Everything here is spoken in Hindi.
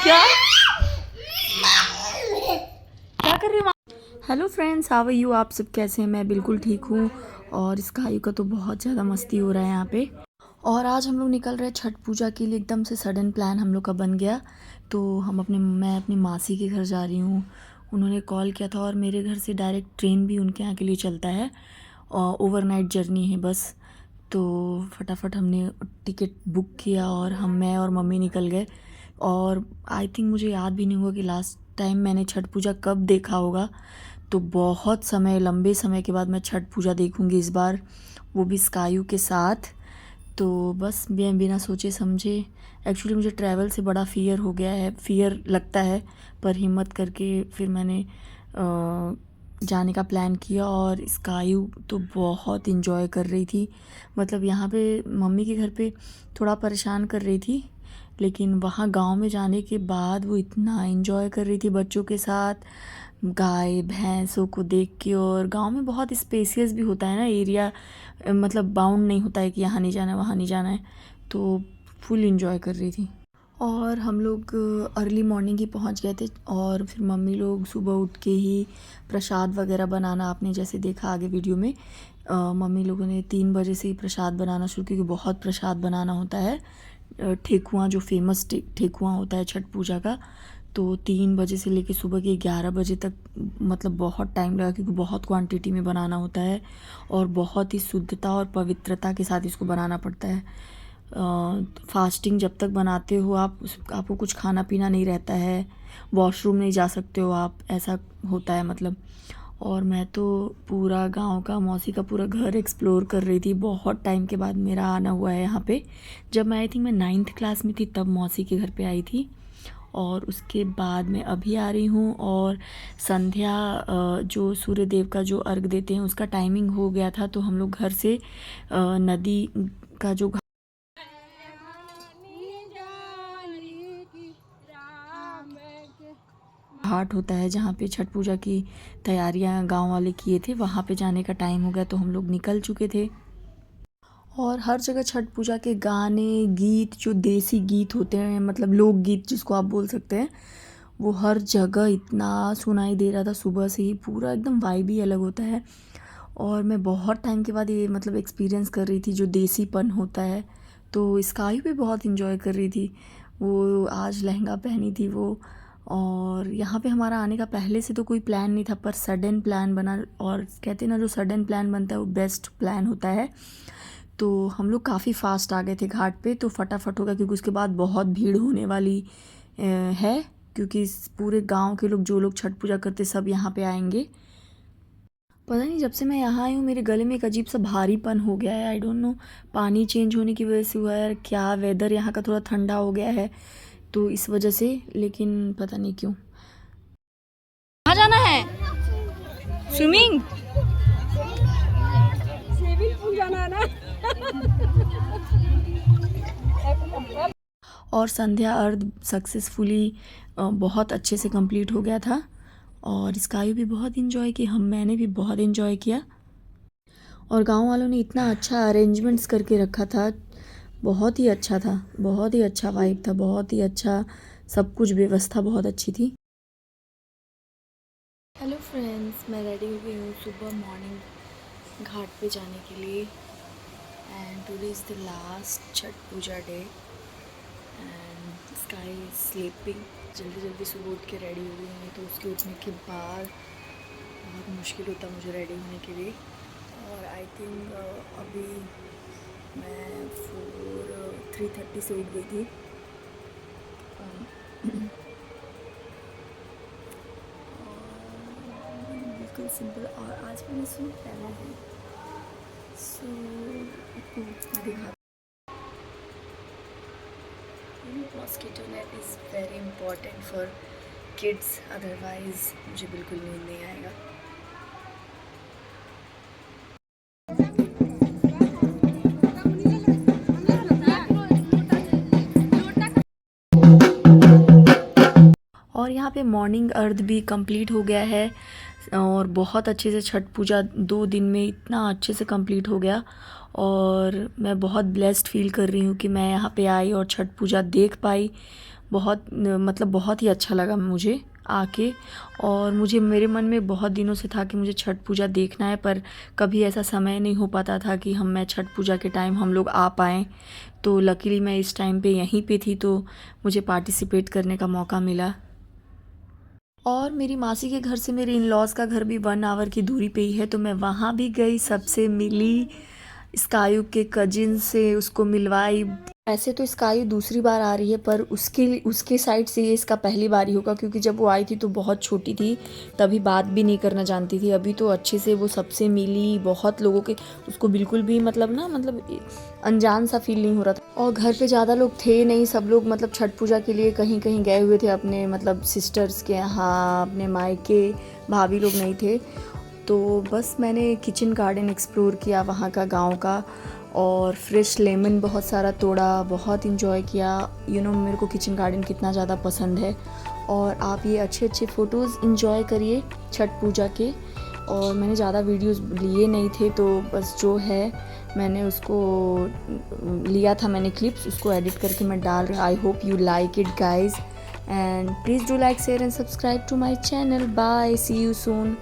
क्या क्या कर रही हो? Hello friends, how are you? आप सब कैसे हैं? मैं बिल्कुल ठीक हूँ। और इस गायु का तो बहुत ज़्यादा मस्ती हो रहा है यहाँ पे। और आज हम लोग निकल रहे हैं छठ पूजा के लिए। एकदम से सडन प्लान हम लोग का बन गया। तो मैं अपनी मासी के घर जा रही हूँ। उन्होंने कॉल किया था और मेरे घर से डायरेक्ट ट्रेन भी उनके यहाँ के लिए चलता है और ओवरनाइट जर्नी है बस। तो फटाफट हमने टिकट बुक किया और मैं और मम्मी निकल गए। और आई थिंक मुझे याद भी नहीं हुआ कि लास्ट टाइम मैंने छठ पूजा कब देखा होगा। तो बहुत समय, लंबे समय के बाद मैं छठ पूजा देखूंगी इस बार, वो भी स्कायू के साथ। तो बस बिना सोचे समझे, एक्चुअली मुझे ट्रैवल से बड़ा फ़ियर लगता है, पर हिम्मत करके फिर मैंने जाने का प्लान किया। और स्कायू तो बहुत इन्जॉय कर रही थी। मतलब यहाँ पे मम्मी के घर पे थोड़ा परेशान कर रही थी, लेकिन वहाँ गांव में जाने के बाद वो इतना इन्जॉय कर रही थी बच्चों के साथ, गाय भैंसों को देख के। और गांव में बहुत स्पेसियस भी होता है ना एरिया, मतलब बाउंड नहीं होता है कि यहाँ नहीं जाना है वहाँ नहीं जाना है। तो फुल इन्जॉय कर रही थी। और हम लोग अर्ली मॉर्निंग ही पहुँच गए थे। और फिर मम्मी लोग सुबह उठ के ही प्रसाद वगैरह बनाना, आपने जैसे देखा आगे वीडियो में, मम्मी लोगों ने 3 बजे से ही प्रसाद बनाना शुरू, क्योंकि बहुत प्रसाद बनाना होता है। ठेकुआ, जो फेमस ठेकुआ होता है छठ पूजा का, तो 3 बजे से लेके सुबह के 11 बजे तक, मतलब बहुत टाइम लगा, क्योंकि बहुत क्वांटिटी में बनाना होता है और बहुत ही शुद्धता और पवित्रता के साथ इसको बनाना पड़ता है। फास्टिंग जब तक बनाते हो आप, आपको कुछ खाना पीना नहीं रहता है, वॉशरूम नहीं जा सकते हो आप, ऐसा होता है मतलब। और मैं तो पूरा गांव का, मौसी का पूरा घर एक्सप्लोर कर रही थी। बहुत टाइम के बाद मेरा आना हुआ है यहाँ पे। जब मैं आई थिंक मैं 9th क्लास में थी तब मौसी के घर पे आई थी। और उसके बाद मैं अभी आ रही हूँ। और संध्या, जो सूर्य देव का जो अर्घ देते हैं, उसका टाइमिंग हो गया था, तो हम लोग घर से नदी का जो घाट होता है, जहाँ पे छठ पूजा की तैयारियां गांव वाले किए थे, वहाँ पे जाने का टाइम हो गया, तो हम लोग निकल चुके थे। और हर जगह छठ पूजा के गाने, गीत, जो देसी गीत होते हैं, मतलब लोकगीत जिसको आप बोल सकते हैं, वो हर जगह इतना सुनाई दे रहा था सुबह से ही। पूरा एकदम वाइब ही अलग होता है। और मैं बहुत टाइम के बाद ये मतलब एक्सपीरियंस कर रही थी जो देसीपन होता है। तो स्काई भी बहुत इन्जॉय कर रही थी। वो आज लहंगा पहनी थी वो। और यहाँ पे हमारा आने का पहले से तो कोई प्लान नहीं था, पर सडन प्लान बना। और कहते हैं ना, जो सडन प्लान बनता है वो बेस्ट प्लान होता है। तो हम लोग काफ़ी फास्ट आ गए थे घाट पे, तो फटाफट होगा, क्योंकि उसके बाद बहुत भीड़ होने वाली है, क्योंकि पूरे गांव के लोग, जो लोग छठ पूजा करते, सब यहाँ पे आएंगे। पता नहीं, जब से मैं यहाँ आई हूँ मेरे गले में एक अजीब सा भारीपन हो गया है। आई डोंट नो, पानी चेंज होने की वजह से हुआ है क्या, वेदर यहाँ का थोड़ा ठंडा हो गया है, तो इस वजह से। लेकिन पता नहीं क्यों। कहाँ जाना है? स्विमिंग? स्विमिंग पूल जाना है ना। और संध्या अर्घ सक्सेसफुली बहुत अच्छे से कंप्लीट हो गया था। और स्काई भी बहुत इन्जॉय की, मैंने भी बहुत इन्जॉय किया। और गांव वालों ने इतना अच्छा अरेंजमेंट्स करके रखा था, बहुत ही अच्छा था, बहुत ही अच्छा वाइब था, बहुत ही अच्छा सब कुछ, व्यवस्था बहुत अच्छी थी। हेलो फ्रेंड्स, मैं रेडी हो गई हूँ सुबह मॉर्निंग घाट पे जाने के लिए। And today is the last Chhath Puja day. And sky is sleeping. जल्दी जल्दी सुबह उठ के रेडी हो गई हूँ, तो उसके उठने के बाद बहुत मुश्किल होता मुझे रेडी होने के लिए। और आई थिंक अभी मैं 3:30 से उठ गई थी। बिल्कुल सिंपल। और आज मैंने सूट पहना है, सो आपको दिखा। Mosquito net is very important for kids, otherwise मुझे बिल्कुल नींद नहीं आएगा। और यहाँ पे मॉर्निंग अर्घ भी कंप्लीट हो गया है। और बहुत अच्छे से छठ पूजा 2 दिन में इतना अच्छे से कंप्लीट हो गया। और मैं बहुत ब्लेस्ड फील कर रही हूँ कि मैं यहाँ पे आई और छठ पूजा देख पाई। बहुत मतलब बहुत ही अच्छा लगा मुझे आके। और मुझे मेरे मन में बहुत दिनों से था कि मुझे छठ पूजा देखना है, पर कभी ऐसा समय नहीं हो पाता था कि मैं छठ पूजा के टाइम हम लोग आ पाएँ। तो लकीली मैं इस टाइम पे यहीं पे थी, तो मुझे पार्टिसिपेट करने का मौका मिला। और मेरी मासी के घर से मेरे इन लॉज़ का घर भी 1 आवर की दूरी पे ही है, तो मैं वहाँ भी गई, सबसे मिली, स्कायू के कजिन से उसको मिलवाई। ऐसे तो स्कायू दूसरी बार आ रही है, पर उसके साइड से ये इसका पहली बार ही होगा, क्योंकि जब वो आई थी तो बहुत छोटी थी, तभी बात भी नहीं करना जानती थी। अभी तो अच्छे से वो सबसे मिली, बहुत लोगों के, उसको बिल्कुल भी मतलब अनजान सा फील नहीं हो रहा था। और घर पे ज़्यादा लोग थे नहीं, सब लोग मतलब छठ पूजा के लिए कहीं कहीं गए हुए थे, अपने मतलब सिस्टर्स के यहाँ, अपने मायके, भाभी लोग नहीं थे। तो बस मैंने किचन गार्डन एक्सप्लोर किया वहाँ का, गांव का, और फ्रेश लेमन बहुत सारा तोड़ा, बहुत इंजॉय किया। मेरे को किचन गार्डन कितना ज़्यादा पसंद है। और आप ये अच्छे अच्छे फ़ोटोज़ इंजॉय करिए छठ पूजा के। और मैंने ज़्यादा वीडियोस लिए नहीं थे, तो बस जो है मैंने उसको लिया था, मैंने क्लिप्स, उसको एडिट करके मैं डाल रहा। I hope you like it guys, and please do like, share and subscribe to my channel. Bye, see you soon.